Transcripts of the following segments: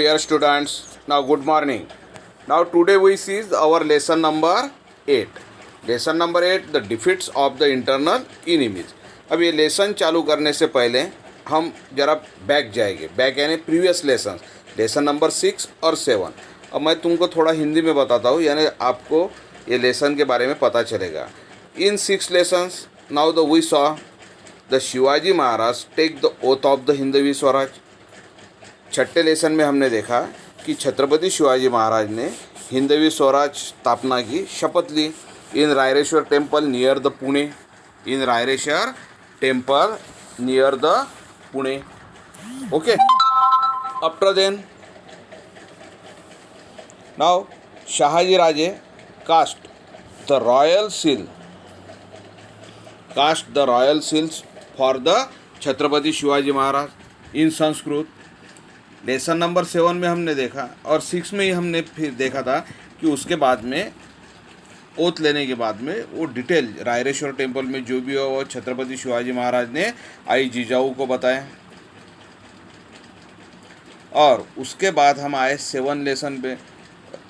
dear students, now good morning. Now today we see our lesson number 8. Lesson number 8, the defeats of the internal enemies. अब ये lesson चालू करने से पहले हम जरा बैक जाएंगे, बैक यानी प्रीवियस लेसन, लेसन नंबर 6 और 7. अब मैं तुमको थोड़ा हिंदी में बताता हूँ, यानी आपको ये लेसन के बारे में पता चलेगा. In 6 lessons now the we saw the Shivaji Maharaj take the oath of the Hindavi Swaraj. छठे लेसन में हमने देखा कि छत्रपति शिवाजी महाराज ने हिंदवी स्वराज स्थापना की शपथ ली in Raireshwar temple near the Pune. In Raireshwar temple near the Pune. Okay, after then now Shahaji Raje cast the royal seal, cast the royal seals for the Chhatrapati Shivaji Maharaj in Sanskrit. Lesson number 7 में हमने देखा और 6 में ही हमने फिर देखा था कि उसके बाद में ओथ लेने के बाद में वो डिटेल रायरेश्वर टेम्पल में जो भी हो वो छत्रपति शिवाजी महाराज ने आई जिजाऊ को बताया. और उसके बाद हम आए 7 लेसन पे.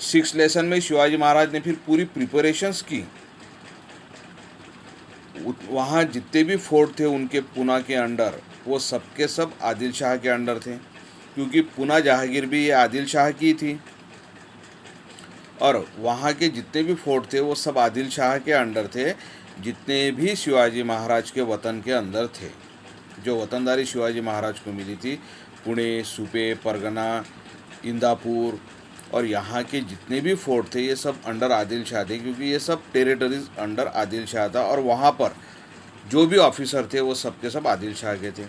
6 लेसन में शिवाजी महाराज ने फिर पूरी प्रिपरेशंस की. वहाँ जितने भी फोर्ट थे उनके पुणे के अंडर, वो सब के सब आदिल शाह के अंडर थे, क्योंकि पुणे जहांगीर भी ये आदिल शाह की थी. और वहाँ के जितने भी फोर्ट थे वो सब आदिल शाह के अंडर थे, जितने भी शिवाजी महाराज के वतन के अंदर थे. जो वतनदारी शिवाजी महाराज को मिली थी, पुणे, सुपे, परगना, इंदापुर और यहाँ के जितने भी फोर्ट थे ये सब अंडर आदिल शाह थे, क्योंकि ये सब टेरिटरीज अंडर आदिल शाह था. और वहाँ पर जो भी ऑफिसर थे वो सब के सब आदिल शाह के थे.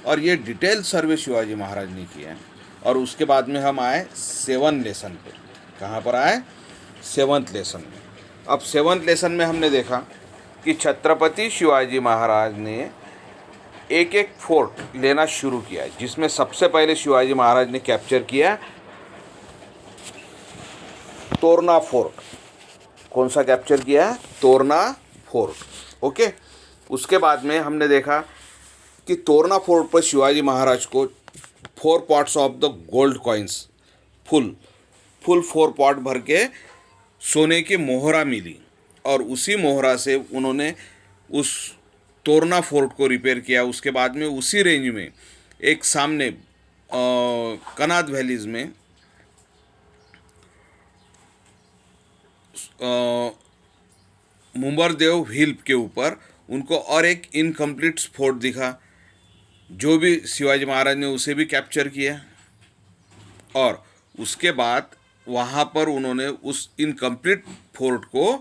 और ये डिटेल सर्वे शिवाजी महाराज ने किया. और उसके बाद में हम आए 7 लेसन पे. कहाँ पर आए? 7th लेसन में. अब 7th लेसन में हमने देखा कि छत्रपति शिवाजी महाराज ने एक एक फोर्ट लेना शुरू किया, जिसमें सबसे पहले शिवाजी महाराज ने कैप्चर किया तोरना फोर्ट. कौन सा कैप्चर किया? तोरना फोर्ट. ओके. उसके बाद में हमने देखा कि तोरना फोर्ट पर शिवाजी महाराज को 4 pots of the gold coins, full 4 pot भर के सोने की मोहरा मिली. और उसी मोहरा से उन्होंने उस तोरना फोर्ट को रिपेयर किया. उसके बाद में उसी रेंज में एक सामने कनाद वैलीज में मुंबरदेव हिल के ऊपर उनको और एक इनकम्प्लीट फोर्ट दिखा, जो भी शिवाजी महाराज ने उसे भी कैप्चर किया. और उसके बाद वहाँ पर उन्होंने उस इनकम्प्लीट फोर्ट को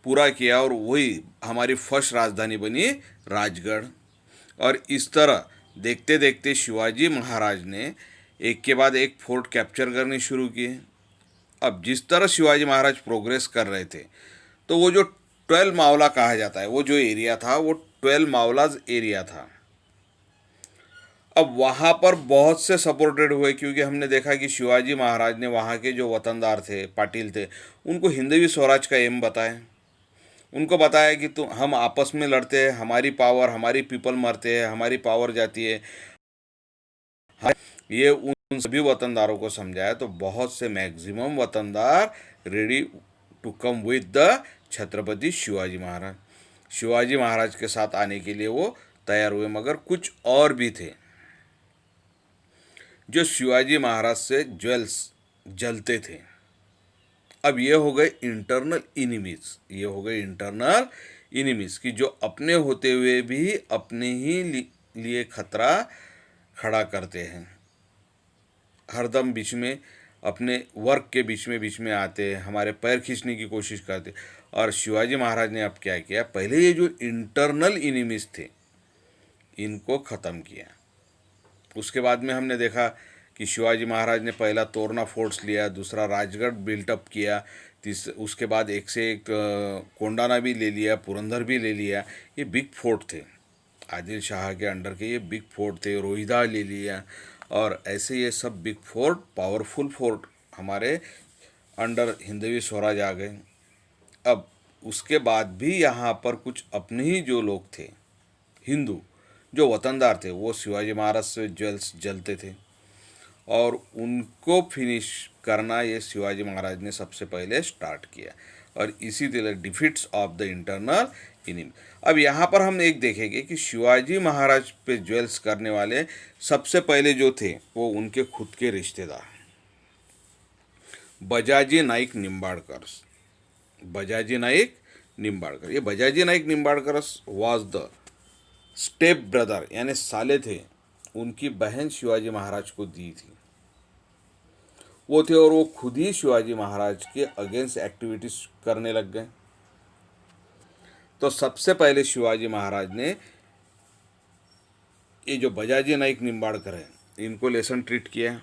पूरा किया और वही हमारी फर्स्ट राजधानी बनी राजगढ़. और इस तरह देखते देखते शिवाजी महाराज ने एक के बाद एक फोर्ट कैप्चर करने शुरू किए. अब जिस तरह शिवाजी महाराज प्रोग्रेस कर रहे थे, तो वो जो 12 मावला कहा जाता है, वो जो एरिया था वो 12 मावलाज एरिया था. अब वहाँ पर बहुत से सपोर्टेड हुए, क्योंकि हमने देखा कि शिवाजी महाराज ने वहाँ के जो वतनदार थे, पाटिल थे, उनको हिंदवी स्वराज का एम बताया. उनको बताया कि तो हम आपस में लड़ते हैं, हमारी पावर, हमारी पीपल मरते हैं, हमारी पावर जाती है. ये उन सभी वतनदारों को समझाया, तो बहुत से मैक्सिमम वतनदार ready to come with the Chhatrapati Shivaji Maharaj. Shivaji Maharaj के साथ आने के लिए वो तैयार हुए. मगर कुछ और भी थे जो शिवाजी महाराज से जलते थे. अब ये हो गए इंटरनल इनिमीज. ये हो गए इंटरनल इनिमीज कि जो अपने होते हुए भी अपने ही लिए खतरा खड़ा करते हैं. हरदम बीच में अपने वर्क के बीच में आते हैं, हमारे पैर खींचने की कोशिश करते. और शिवाजी महाराज ने अब क्या किया? पहले ये जो इंटरनल इनिमीज थे इनको ख़त्म किया. उसके बाद में हमने देखा कि शिवाजी महाराज ने पहला तोरना फोर्ट्स लिया, दूसरा राजगढ़ बिल्टअप किया, उसके बाद एक से एक कोंडाना भी ले लिया, पुरंदर भी ले लिया. ये बिग फोर्ट थे, आदिल शाह के अंडर के ये बिग फोर्ट थे. रोहिदा ले लिया. और ऐसे ये सब बिग फोर्ट, पावरफुल फोर्ट हमारे अंडर हिंदवी स्वराज आ गए. अब उसके बाद भी यहाँ पर कुछ अपने ही जो लोग थे, हिंदू जो वतनदार थे, वो शिवाजी महाराज से जलते थे. और उनको फिनिश करना ये शिवाजी महाराज ने सबसे पहले स्टार्ट किया, और इसी तरह defeats of the internal enemy. अब यहाँ पर हम एक देखेंगे कि शिवाजी महाराज पे ज्वेल्स करने वाले सबसे पहले जो थे वो उनके खुद के रिश्तेदार बजाजी नाईक निंबाड़कर। बजाजी नाईक निंबाड़कर, ये Bajaji Naik Nimbalkar was the step brother, यानी साले थे, उनकी बहन शिवाजी महाराज को दी थी वो थे, और वो खुद ही शिवाजी महाराज के अगेंस्ट एक्टिविटीज करने लग गए। तो सबसे पहले शिवाजी महाराज ने ये जो बजाजी नाईक निंबाड़कर है इनको लेसन ट्रीट किया,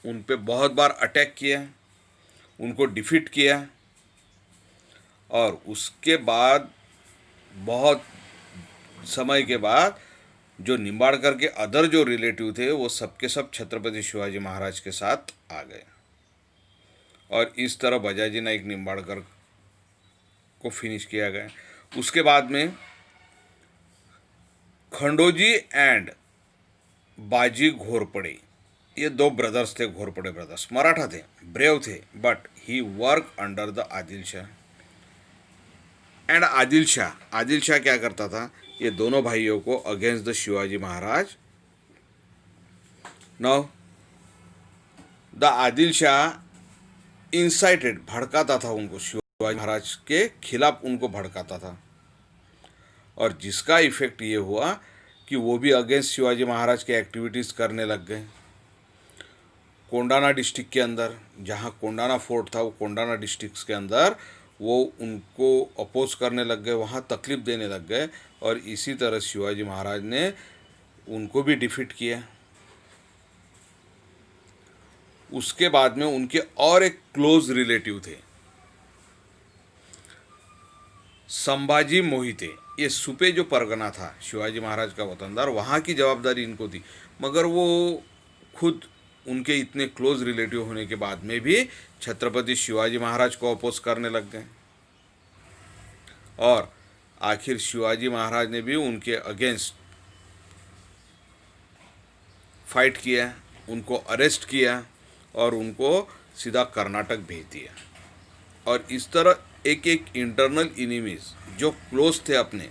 उन पे बहुत बार अटैक किया, उनको डिफीट किया, और उसके बाद बहुत समय के बाद जो निंबाड़कर के अदर जो रिलेटिव थे वो सबके सब छत्रपति शिवाजी महाराज के साथ आ गए, और इस तरह बजाजी नाईक निंबाड़कर को फिनिश किया गया। उसके बाद में खंडोजी एंड बाजी घोरपड़े, ये दो ब्रदर्स थे, घोरपड़े ब्रदर्स, मराठा थे, ब्रेव थे, but he work under the Adil Shah. And Adil Shah क्या करता था, ये दोनों भाइयों को against the Shivaji Maharaj. Now the Adil Shah incited, भड़काता था उनको, शिवाजी महाराज के खिलाफ उनको भड़काता था, और जिसका इफेक्ट ये हुआ कि वो भी अगेंस्ट शिवाजी महाराज के एक्टिविटीज करने लग गए। कोंडाना डिस्ट्रिक्ट के अंदर, जहाँ कोंडाना फोर्ट था, वो कोंडाना डिस्ट्रिक्ट के अंदर वो उनको अपोज करने लग गए, वहाँ तकलीफ देने लग गए, और इसी तरह शिवाजी महाराज ने उनको भी डिफीट किया। उसके बाद में उनके और एक क्लोज रिलेटिव थे संभाजी मोहिते, ये सुपे जो परगना था शिवाजी महाराज का वतनदार, वहाँ की जवाबदारी इनको थी, मगर वो खुद उनके इतने क्लोज रिलेटिव होने के बाद में भी छत्रपति शिवाजी महाराज को अपोज करने लग गए, और आखिर शिवाजी महाराज ने भी उनके अगेंस्ट फाइट किया, उनको अरेस्ट किया, और उनको सीधा कर्नाटक भेज दिया। और इस तरह एक एक इंटरनल इनिमीज जो क्लोज थे अपने,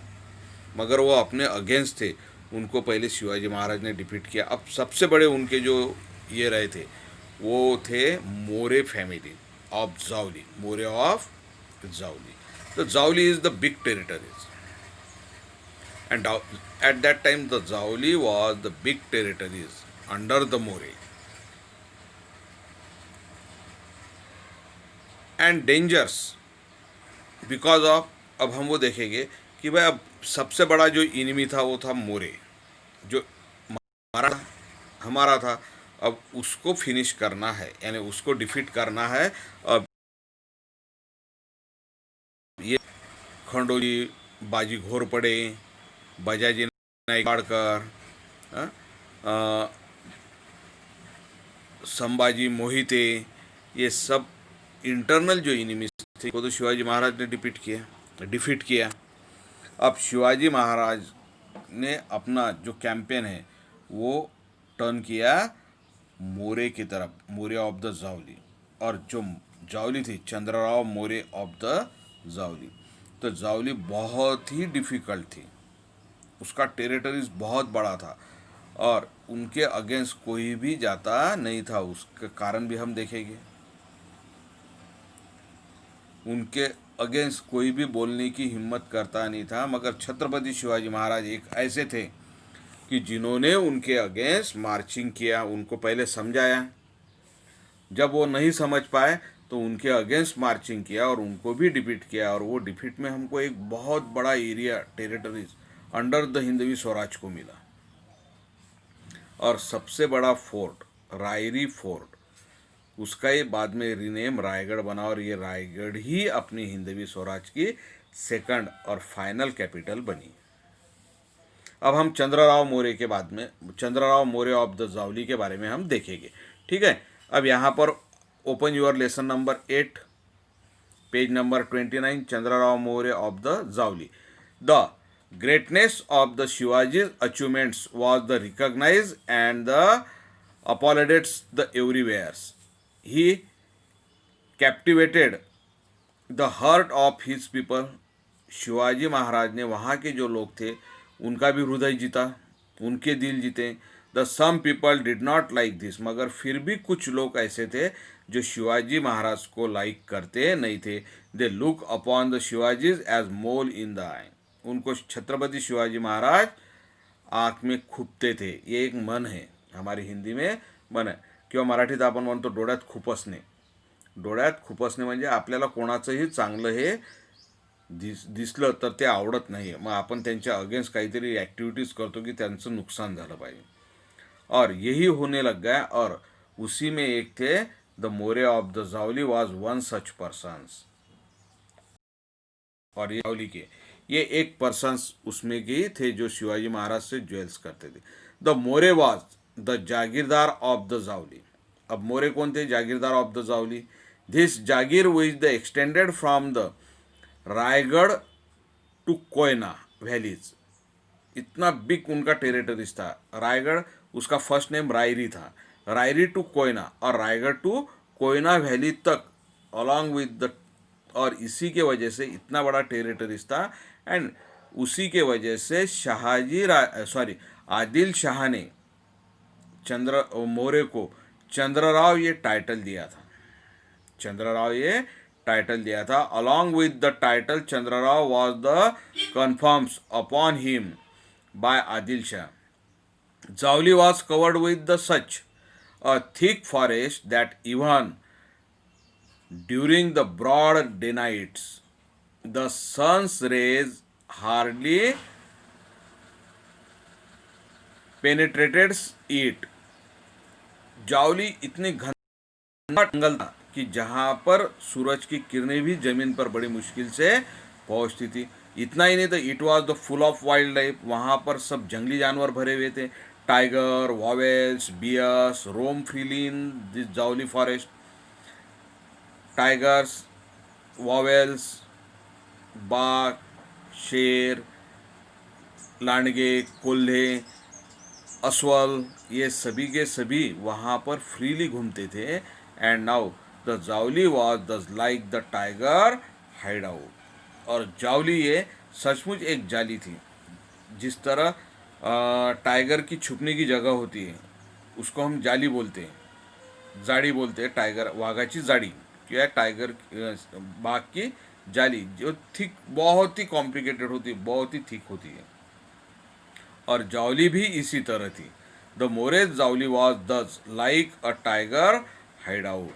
मगर वो अपने अगेंस्ट थे, उनको पहले शिवाजी महाराज ने डिफीट किया। अब सबसे बड़े उनके जो ये रहे थे वो थे More family of Javali, More of Javali. तो Javali is the big territories, and at that time the Javali was the big territories under the More and dangers because of. अब हम वो देखेंगे कि भाई अब सबसे बड़ा जो इनिमी था वो था मोरे, जो हमारा था, अब उसको फिनिश करना है, यानी उसको डिफीट करना है। अब ये खंडोजी, बाजी घोरपड़े, बजाजी नाईकवाड़कर, संभाजी मोहिते, ये सब इंटरनल जो इनिमीज थे वो तो शिवाजी महाराज ने डिफीट किया। अब शिवाजी महाराज ने अपना जो कैंपेन है वो टर्न किया मोरे की तरफ, मोरे ऑफ द जावली, और जो जावली थी चंद्रराव मोरे ऑफ द जावली। तो जावली बहुत ही डिफ़िकल्ट थी, उसका टेरिटरीज बहुत बड़ा था, और उनके अगेंस्ट कोई भी जाता नहीं था। उसका कारण भी हम देखेंगे, उनके अगेंस्ट कोई भी बोलने की हिम्मत करता नहीं था, मगर छत्रपति शिवाजी महाराज एक ऐसे थे कि जिन्होंने उनके अगेंस्ट मार्चिंग किया, उनको पहले समझाया, जब वो नहीं समझ पाए तो उनके अगेंस्ट मार्चिंग किया और उनको भी डिफीट किया, और वो डिफीट में हमको एक बहुत बड़ा area, territories under the Hindavi Swaraj को मिला। और सबसे बड़ा फोर्ट रायरी फोर्ट, उसका ये बाद में रीनेम रायगढ़ बना, और ये रायगढ़ ही अपनी हिंदवी स्वराज की सेकंड और फाइनल कैपिटल बनी। अब हम चंद्रराव मोरे के बाद में, चंद्रराव मोरे ऑफ द जावली के बारे में हम देखेंगे, ठीक है। अब यहाँ पर open your lesson number 8, page number 29, Chandrarao More of the Javali. The greatness of the Shivaji's achievements was the recognized and the अपॉलिडेट्स the everywheres, he captivated the heart of his people. Shivaji Maharaj ने वहाँ के जो लोग थे उनका भी हृदय जीता, उनके दिल जीते। The some people did not like this, मगर फिर भी कुछ लोग ऐसे थे जो शिवाजी महाराज को लाइक करते नहीं थे। They look upon the Shivaji's as mole in the eye, उनको छत्रपति शिवाजी महाराज आँख में खुपते थे। ये एक मन है, हमारी हिंदी में मन आहे, किंवा मराठीत आपण म्हणतो डोळ्यात खुपसणे। डोळ्यात खुपसणे म्हणजे आपल्याला कोणाचंही चांगलं हे दिसलं तर ते आवडत नाही, मग आपण त्यांच्या अगेन्स्ट काहीतरी ॲक्टिव्हिटीज करतो की त्यांचं नुकसान झालं पाहिजे। और यही होने लग गया, और उसी में एक थे the More of the Javali was one such persons. और ये जावली के ये एक पर्सन्स उसमें के थे जो शिवाजी महाराज से ज्वेल्स करते थे। The More was the jagirdar of the Javali. अब मोरे कौन थे? Jagirdar of the Javali. This jagir which the extended from the Raigad to Koyna valleys, इतना बिग उनका टेरिटरीज था। रायगढ़, उसका फर्स्ट नेम रायरी था, रायरी टू कोयना, और रायगढ़ टू कोयना वैली तक अलॉन्ग विद द, और इसी के वजह से इतना बड़ा टेरिटरीज था। एंड उसी के वजह से आदिल शाह ने चंद्र मौर्य को चंद्रराव ये टाइटल दिया था। चंद्रराव ये टाइटल दिया था। Along with the title Chandrarao was the confirms upon him by Adil Shah. Zawli was covered with the such a thick forest that even during the broad daylights the sun's rays hardly penetrated it। Javali इतनी घना जंगल था कि जहाँ पर सूरज की किरणें भी जमीन पर बड़ी मुश्किल से पहुँचती थी। इतना ही नहीं तो it was the full of wild life, वहाँ पर सब जंगली जानवर भरे हुए थे। Tiger, wolves, bears roam freely in this Javali forest. Tigers, wolves, बाघ, शेर, लांडगे, कोल्हे, असवल, ये सभी के सभी वहाँ पर फ्रीली घूमते थे। And now the Javali was the like the tiger hide out. और जावली ये सचमुच एक जाली थी। जिस तरह टाइगर की छुपने की जगह होती है उसको हम जाली बोलते हैं, जाड़ी बोलते हैं। टाइगर, वाघाची जाड़ी किंवा टाइगर बाघ की जाली जो थिक, बहुत ही कॉम्प्लिकेटेड होती है, बहुत ही थिक होती है। और जावली भी इसी तरह थी। The More's Javali was thus like a tiger hide out,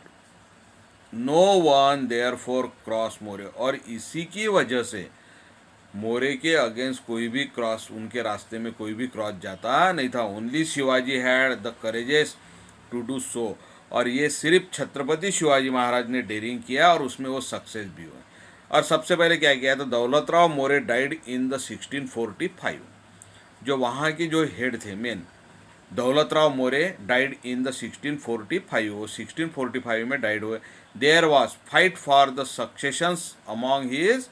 no one there for cross More. और इसी की वजह से मोरे के अगेंस्ट कोई भी क्रॉस, उनके रास्ते में कोई भी क्रॉस जाता नहीं था। Only Shivaji had the courages to do so. और ये सिर्फ छत्रपति शिवाजी महाराज ने डेयरिंग किया और उसमें वो सक्सेस भी हुए। और सबसे पहले क्या किया था? Daulatrao More died in the 1645। जो वहाँ के जो हेड थे main, Daulatrao More died in the 1645, वो 1645 में डाइड हुए। There was fight for the successions among his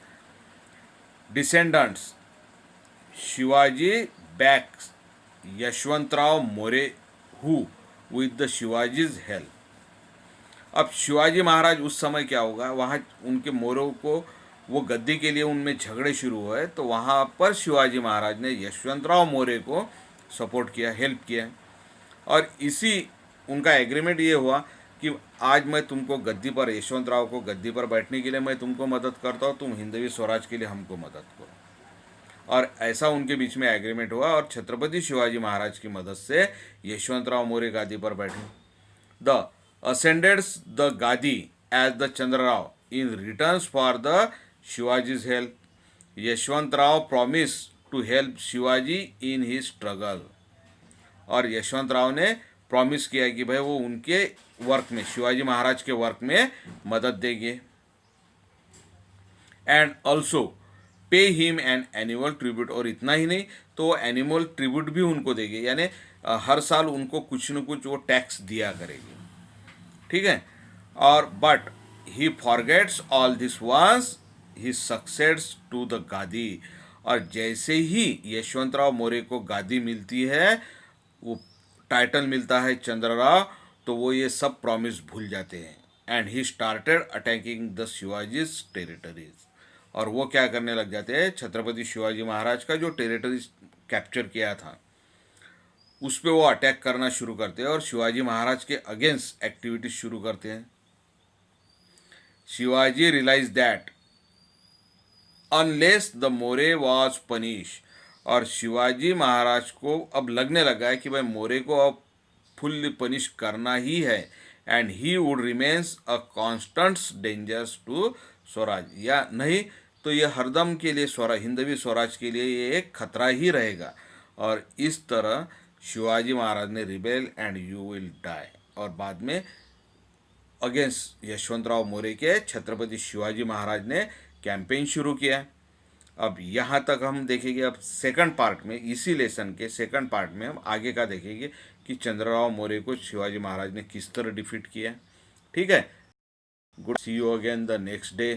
descendants. Shivaji backs Yashwantrao More who with the Shivaji's help. अब शिवाजी महाराज उस समय क्या होगा, वहाँ उनके मोरों को वो गद्दी के लिए उनमें झगड़े शुरू हुए, तो वहाँ पर शिवाजी महाराज ने यशवंतराव मोरे को सपोर्ट किया, हेल्प किया। और इसी उनका एग्रीमेंट ये हुआ कि आज मैं तुमको गद्दी पर, यशवंतराव को गद्दी पर बैठने के लिए मैं तुमको मदद करता हूँ, तुम हिंदवी स्वराज के लिए हमको मदद करो। और ऐसा उनके बीच में एग्रीमेंट हुआ और छत्रपति शिवाजी महाराज की मदद से यशवंतराव मोरे गादी पर बैठे। द असेंडेड्स द गादी as the Chandrarao in returns for the Shivaji's help. Yashwantrao promise to help Shivaji in his struggle. और यशवंतराव ने प्रॉमिस किया कि भाई वो उनके वर्क में, शिवाजी महाराज के वर्क में मदद देंगे। And also pay him an annual tribute. और इतना ही नहीं तो वो एनुअल ट्रिब्यूट भी उनको देंगे, यानी हर साल उनको कुछ न कुछ वो टैक्स दिया करेगी। ठीक है। और but he forgets all this once he succeeds to the gadi. और जैसे ही यशवंतराव मोरे को गादी मिलती है, वो टाइटल मिलता है चंद्रराव, तो वो ये सब प्रॉमिस भूल जाते हैं। And he started attacking the Shivaji's territories, और वो क्या करने लग जाते हैं, छत्रपति शिवाजी महाराज का जो टेरिटरीज कैप्चर किया था उस पे वो अटैक करना शुरू करते हैं और शिवाजी महाराज के अगेंस्ट एक्टिविटीज शुरू करते हैं। Shivaji realise that unless the More was punish, और शिवाजी महाराज को अब लगने लगा है कि भाई मोरे को अब फुल्ली पनिश करना ही है, and he would remains a constant dangers to Swaraj, या नहीं तो ये हरदम के लिए स्वराज, हिंदवी स्वराज के लिए ये एक खतरा ही रहेगा। और इस तरह शिवाजी महाराज ने rebel and you will die, और बाद में अगेंस्ट यशवंतराव मोरे के छत्रपति शिवाजी महाराज ने कैंपेन शुरू किया। अब यहाँ तक हम देखेंगे। अब सेकंड पार्ट में, इसी लेसन के सेकंड पार्ट में हम आगे का देखेंगे कि चंद्रराव मौर्य को शिवाजी महाराज ने किस तरह डिफीट किया। ठीक है, good, see you again the next day.